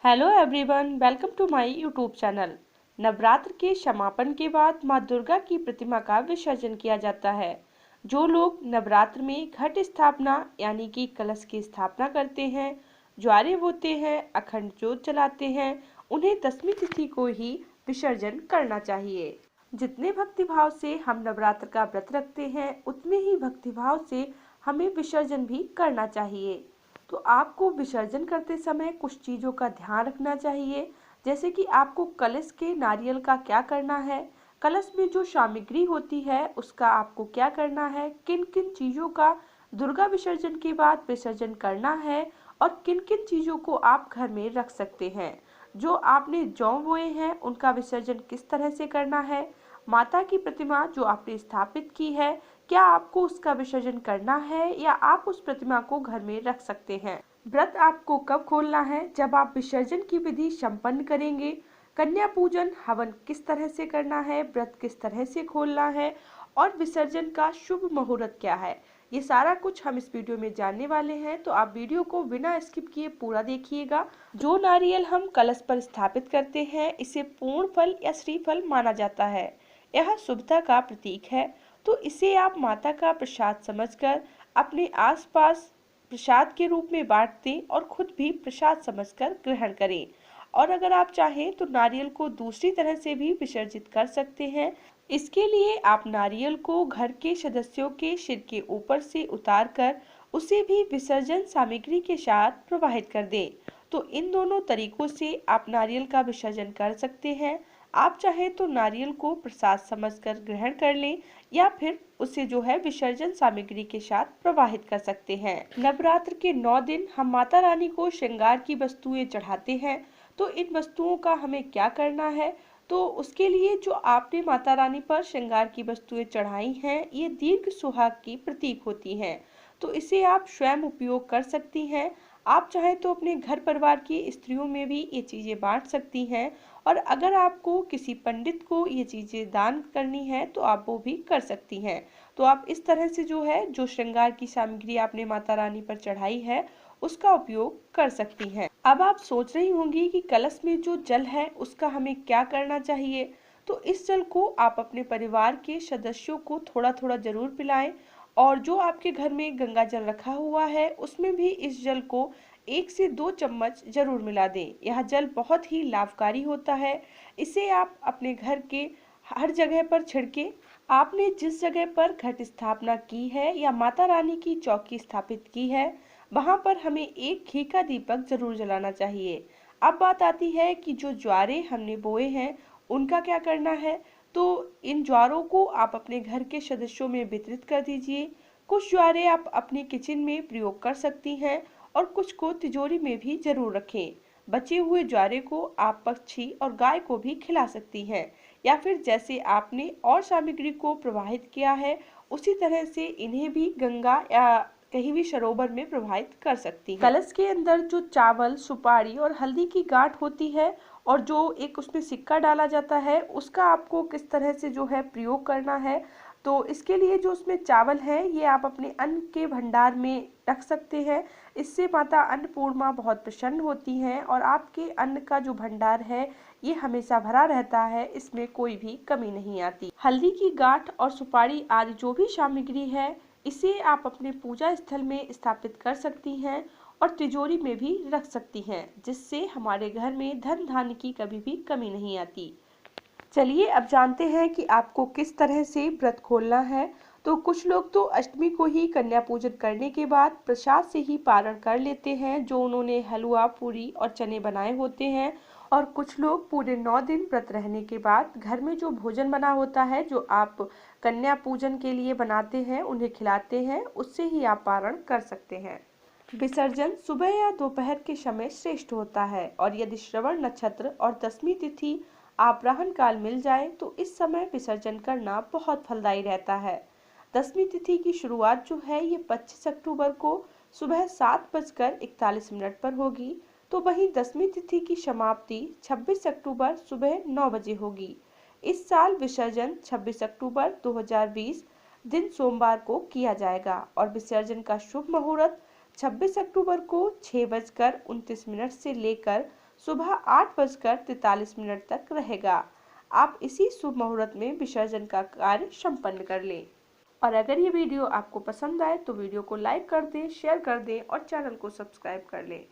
Hello everyone, welcome to my YouTube channel. Navratra के समापन के बाद मां दुर्गा की प्रतिमा का विसर्जन किया जाता है। जो लोग नवरात्र में घट स्थापना यानी कि कलश की स्थापना करते हैं, ज्वारे बोते हैं, अखंड ज्योत जलाते हैं, उन्हें दसवीं तिथि को ही विसर्जन करना चाहिए। जितने भक्तिभाव से हम नवरात्र का व्रत रखते हैं, उतने ही भक्तिभाव से हमें विसर्जन भी करना चाहिए। तो आपको विसर्जन करते समय कुछ चीज़ों का ध्यान रखना चाहिए, जैसे कि आपको कलश के नारियल का क्या करना है, कलश में जो सामग्री होती है उसका आपको क्या करना है, किन किन चीज़ों का दुर्गा विसर्जन के बाद विसर्जन करना है और किन किन चीज़ों को आप घर में रख सकते हैं। जो आपने जौ बोए हैं उनका विसर्जन किस तरह से करना है, माता की प्रतिमा जो आपने स्थापित की है, क्या आपको उसका विसर्जन करना है या आप उस प्रतिमा को घर में रख सकते हैं। व्रत आपको कब खोलना है, जब आप विसर्जन की विधि संपन्न करेंगे। कन्या पूजन हवन किस तरह से करना है, व्रत किस तरह से खोलना है और विसर्जन का शुभ मुहूर्त क्या है, ये सारा कुछ हम इस वीडियो में जानने वाले हैं। तो आप वीडियो को बिना स्किप किए पूरा देखिएगा। जो नारियल हम कलश पर स्थापित करते हैं, इसे पूर्ण फल या श्रीफल माना जाता है। यह शुभता का प्रतीक है, तो इसे आप माता का प्रसाद समझकर अपने आसपास प्रसाद के रूप में बांट दें और खुद भी प्रसाद समझकर ग्रहण करें। और अगर आप चाहें तो नारियल को दूसरी तरह से भी विसर्जित कर सकते हैं। इसके लिए आप नारियल को घर के सदस्यों के सिर के ऊपर से उतारकर उसे भी विसर्जन सामग्री के साथ प्रवाहित कर दें। तो इन दोनों तरीकों से आप नारियल का विसर्जन कर सकते हैं। आप चाहें तो नारियल को प्रसाद समझकर ग्रहण कर लें या फिर उसे जो है विसर्जन सामग्री के साथ प्रवाहित कर सकते हैं। नवरात्र के 9 दिन हम माता रानी को श्रृंगार की वस्तुएं चढ़ाते हैं। तो इन वस्तुओं का हमें क्या करना है, तो उसके लिए जो आपने माता रानी पर श्रृंगार की वस्तुएं चढ़ाई हैं, ये दीर्घ सुहाग की प्रतीक होती हैं। तो इसे आप स्वयं उपयोग कर सकती हैं। आप चाहें तो अपने घर परिवार की स्त्रियों में भी ये चीज़ें बांट सकती हैं। और अगर आपको किसी पंडित को ये चीज़ें दान करनी है तो आप वो भी कर सकती हैं। तो आप इस तरह से जो है, जो श्रृंगार की सामग्री आपने माता रानी पर चढ़ाई है, उसका उपयोग कर सकती हैं। अब आप सोच रही होंगी कि कलश में जो जल है उसका हमें क्या करना चाहिए। तो इस जल को आप अपने परिवार के सदस्यों को थोड़ा थोड़ा जरूर पिलाएं। और जो आपके घर में गंगा जल रखा हुआ है उसमें भी इस जल को 1 से 2 चम्मच जरूर मिला दें। यह जल बहुत ही लाभकारी होता है। इसे आप अपने घर के हर जगह पर छिड़के। आपने जिस जगह पर घट स्थापना की है या माता रानी की चौकी स्थापित की है, वहां पर हमें एक घी का दीपक जरूर जलाना चाहिए। अब बात आती है कि जो ज्वारे हमने बोए हैं उनका क्या करना है। तो इन ज्वारों को आप अपने घर के सदस्यों में वितरित कर दीजिए। कुछ ज्वारे आप अपने किचन में प्रयोग कर सकती हैं और कुछ को तिजोरी में भी जरूर रखें। बचे हुए ज्वारे को आप पक्षी और गाय को भी खिला सकती हैं, या फिर जैसे आपने और सामग्री को प्रवाहित किया है उसी तरह से इन्हें भी गंगा या कहीं भी सरोवर में प्रवाहित कर सकती हैं। कलश के अंदर जो चावल, सुपारी और हल्दी की गांठ होती है और जो एक उसमें सिक्का डाला जाता है, उसका आपको किस तरह से जो है प्रयोग करना है। तो इसके लिए जो उसमें चावल है ये आप अपने अन्न के भंडार में रख सकते हैं। इससे माता अन्नपूर्णा बहुत प्रसन्न होती हैं और आपके अन्न का जो भंडार है ये हमेशा भरा रहता है, इसमें कोई भी कमी नहीं आती। हल्दी की गांठ और सुपारी आदि जो भी सामग्री है, इसे आप अपने पूजा स्थल में स्थापित कर सकती हैं और तिजोरी में भी रख सकती हैं, जिससे हमारे घर में धन धान्य की कभी भी कमी नहीं आती। चलिए अब जानते हैं कि आपको किस तरह से व्रत खोलना है। तो कुछ लोग तो अष्टमी को ही कन्या पूजन करने के बाद प्रसाद से ही पारण कर लेते हैं, जो उन्होंने हलवा, पूरी और चने बनाए होते हैं। और कुछ लोग पूरे 9 दिन व्रत रहने के बाद घर में जो भोजन बना होता है, जो आप कन्या पूजन के लिए बनाते हैं, उन्हें खिलाते हैं, उससे ही आप पारण कर सकते हैं। विसर्जन सुबह या दोपहर के समय श्रेष्ठ होता है और यदि श्रवण नक्षत्र और दसवीं तिथि आपराहन काल मिल जाए तो इस समय विसर्जन करना बहुत फलदायी रहता है। दसवीं तिथि की शुरुआत जो है ये 25 अक्टूबर को सुबह 7:41 पर होगी। तो वहीं दसवीं तिथि की समाप्ति 26 अक्टूबर सुबह 9 बजे होगी। इस साल विसर्जन 26 अक्टूबर 2020 दिन सोमवार को किया जाएगा और विसर्जन का शुभ मुहूर्त 26 अक्टूबर को 6:29 से लेकर सुबह 8:43 तक रहेगा। आप इसी शुभ मुहूर्त में विसर्जन का कार्य संपन्न कर लें। और अगर ये वीडियो आपको पसंद आए तो वीडियो को लाइक कर दें, शेयर कर दें और चैनल को सब्सक्राइब कर लें।